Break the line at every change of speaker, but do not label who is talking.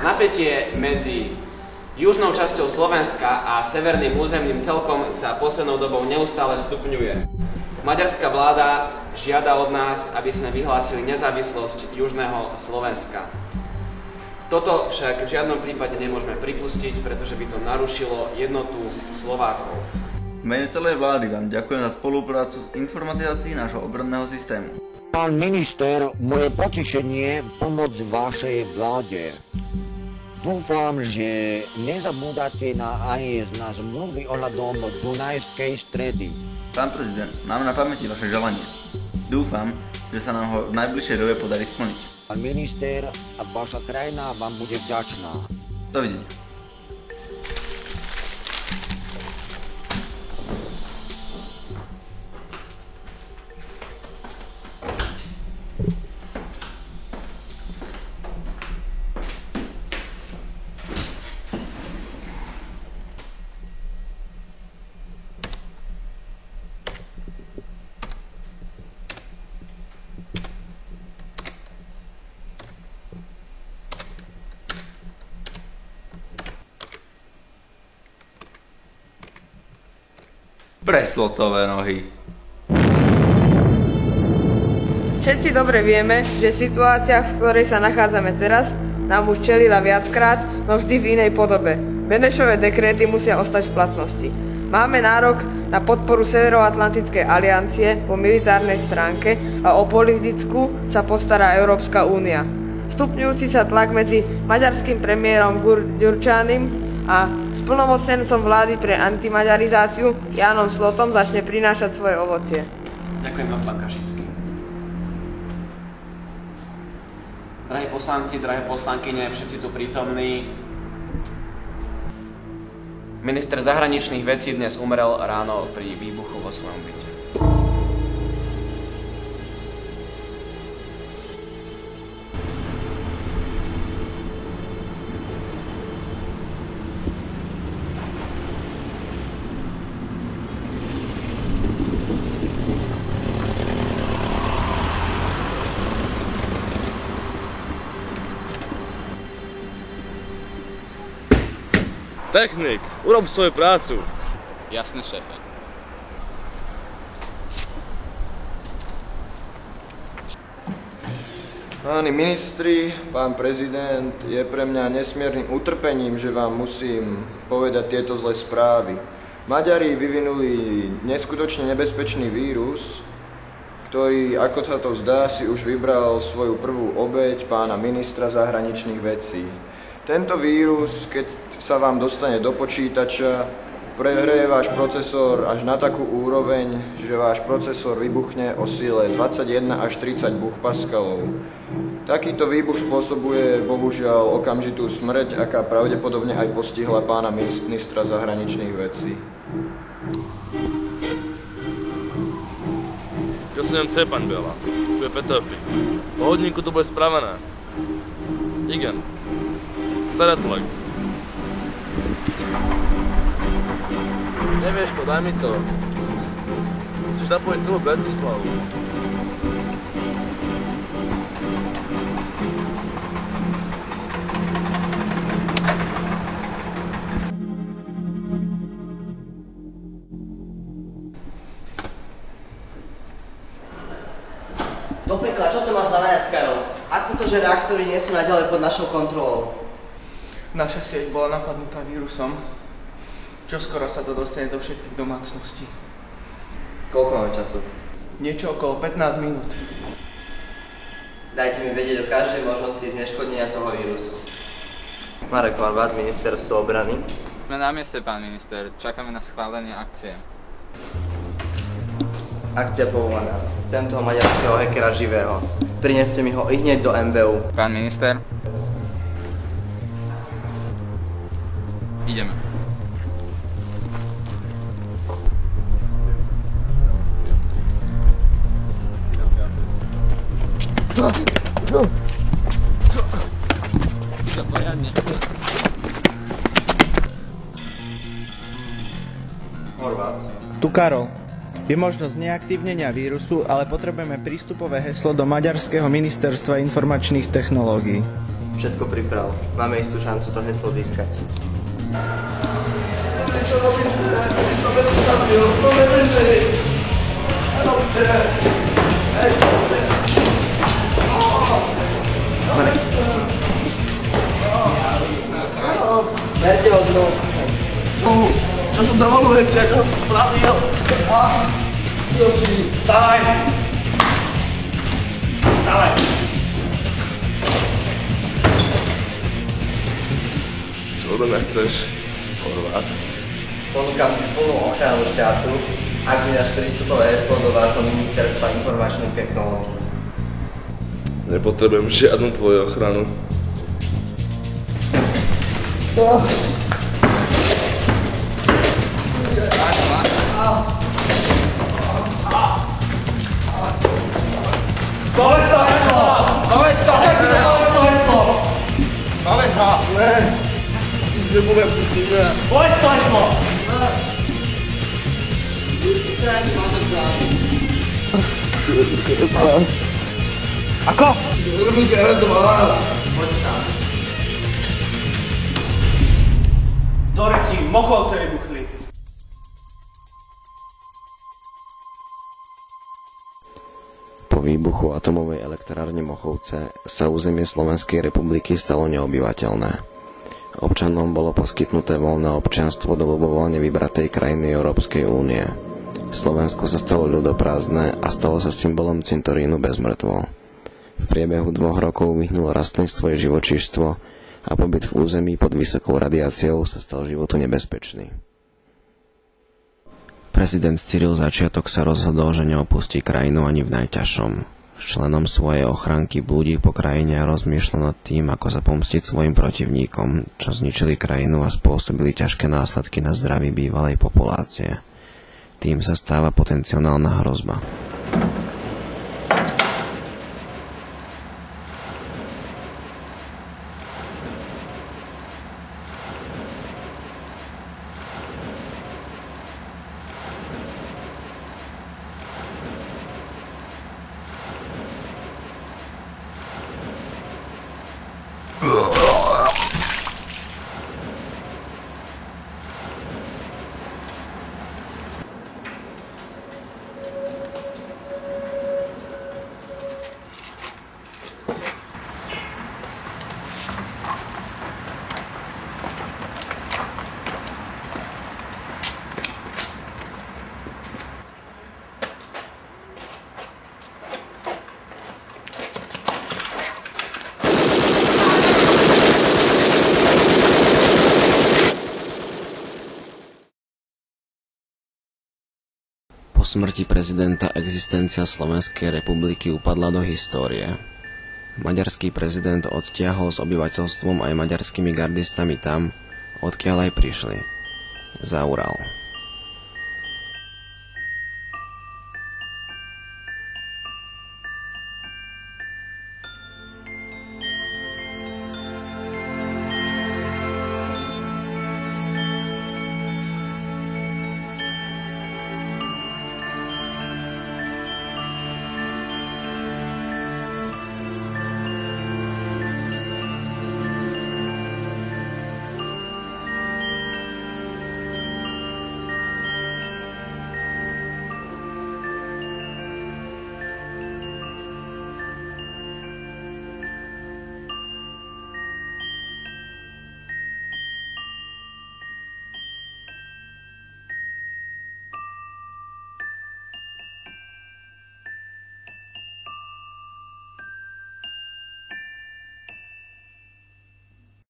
Napätie medzi južnou časťou Slovenska a severným územným celkom sa poslednou dobou neustále stupňuje. Maďarská vláda žiada od nás, aby sme vyhlásili nezávislosť južného Slovenska. Toto však v žiadnom prípade nemôžeme pripustiť, pretože by to narušilo jednotu Slovákov.
V mene celej vlády vám ďakujem za spoluprácu v informatizácii nášho obranného systému.
Pán minister, moje potešenie pomôcť vašej vláde. Dúfam, že nezabúdate na AES na zmluvy ohľadom Dunajskej stredy.
Pán prezident, máme na pamäti vaše želanie. Dúfam, že sa nám ho v najbližšej dobe podarí splniť.
Pán minister, a vaša krajina vám bude vďačná.
Dovidenia. Preslotové nohy.
Všetci dobre vieme, že situácia, v ktorej sa nachádzame teraz, nám už čelila viackrát, no vždy v inej podobe. Benešové dekréty musia ostať v platnosti. Máme nárok na podporu Severoatlantickej aliancie po militárnej stránke a o politickú sa postará Európska únia. Stupňujúci sa tlak medzi maďarským premiérom Gyurcsánym a splnomocnencom vlády pre antimaďarizáciu Jánom Slotom začne prinášať svoje ovocie.
Ďakujem vám, pán Kašický. Drahí poslanci, drahé poslankyne, všetci tu prítomní. Minister zahraničných vecí dnes umrel ráno pri výbuchu vo svojom byte.
Technik, urob svoju prácu.
Jasne, šéfe.
Páni ministri, pán prezident, je pre mňa nesmiernym utrpením, že vám musím povedať tieto zlé správy. Maďari vyvinuli neskutočne nebezpečný vírus, ktorý, ako sa to zdá, si už vybral svoju prvú obeť, pána ministra zahraničných vecí. Tento vírus, keď sa vám dostane do počítača, prehreje váš procesor až na takú úroveň, že váš procesor vybuchne o sile 21 až 30 Pascalov. Takýto výbuch spôsobuje bohužiaľ okamžitú smrť, aká pravdepodobne aj postihla pána ministra zahraničných vecí.
Čo som chce, pán Bela? Tu je Petofik. Po hodníku to bude spravené. Igen. Zaratlak. Nevieš ko, daj mi to. Musíš zapojiť celú Bratislavu.
Do pekla, čo to má znamenať, Karol? Ako to, že reaktory nie sú naďalej pod našou kontrolou?
Naša sieť bola napadnutá vírusom. Čoskoro sa to dostane do všetkých domácností.
Koľko máme času?
Niečo okolo 15 minút.
Dajte mi vedieť o každej možnosti zneškodnenia toho vírusu. Marek Horváth, ministerstvo obrany.
Sme na mieste, pán minister. Čakáme na schválenie akcie.
Akcia povolaná. Chcem toho maďarského hackera živého. Prineste mi ho ihneď do MBU.
Pán minister? Ideme. Čo poriadne?
Horváth.
Tu Karol. Je možnosť neaktívnenia vírusu, ale potrebujeme prístupové heslo do Maďarského ministerstva informačných technológií.
Všetko priprav. Máme istú šancu to heslo získať. Verte ho dnu.
Čo som dovolujete, čo som spravil? Joči, stávaj! Stávaj!
Čo odo mňa chceš, Horvát?
Ponúkam ti plnú ochranu štátu, ak mi dáš prístupové heslo do vášho ministerstva informačných technológií.
Nepotrebujem žiadnu tvoju ochranu.
Povedz to heslo! Povedz to heslo! Povedz ho!
Ne, nebudem ty si ne.
Povedz to heslo! Ako? Do reti, Mochovce vybuchli.
Po výbuchu atomovej elektrárne Mochovce sa územie Slovenskej republiky stalo neobyvateľné. Občanom bolo poskytnuté voľné občianstvo do ľubovoľne vybratej krajiny Európskej únie. Slovensko sa stalo ľudoprázdne a stalo sa symbolom cintorínu bez mŕtvol. V priebehu 2 rokov vyhnulo rastlinstvo i živočíštvo a pobyt v území pod vysokou radiáciou sa stal životu nebezpečný. Prezident Cyril Začiatok sa rozhodol, že neopustí krajinu ani v najťažšom. Členom svojej ochranky blúdi po krajine a rozmýšľa nad tým, ako sa pomstiť svojim protivníkom, čo zničili krajinu a spôsobili ťažké následky na zdraví bývalej populácie. Tým sa stáva potenciálna hrozba. Po smrti prezidenta existencia Slovenskej republiky upadla do histórie. Maďarský prezident odtiahol s obyvateľstvom aj maďarskými gardistami tam, odkiaľ aj prišli. Za Ural.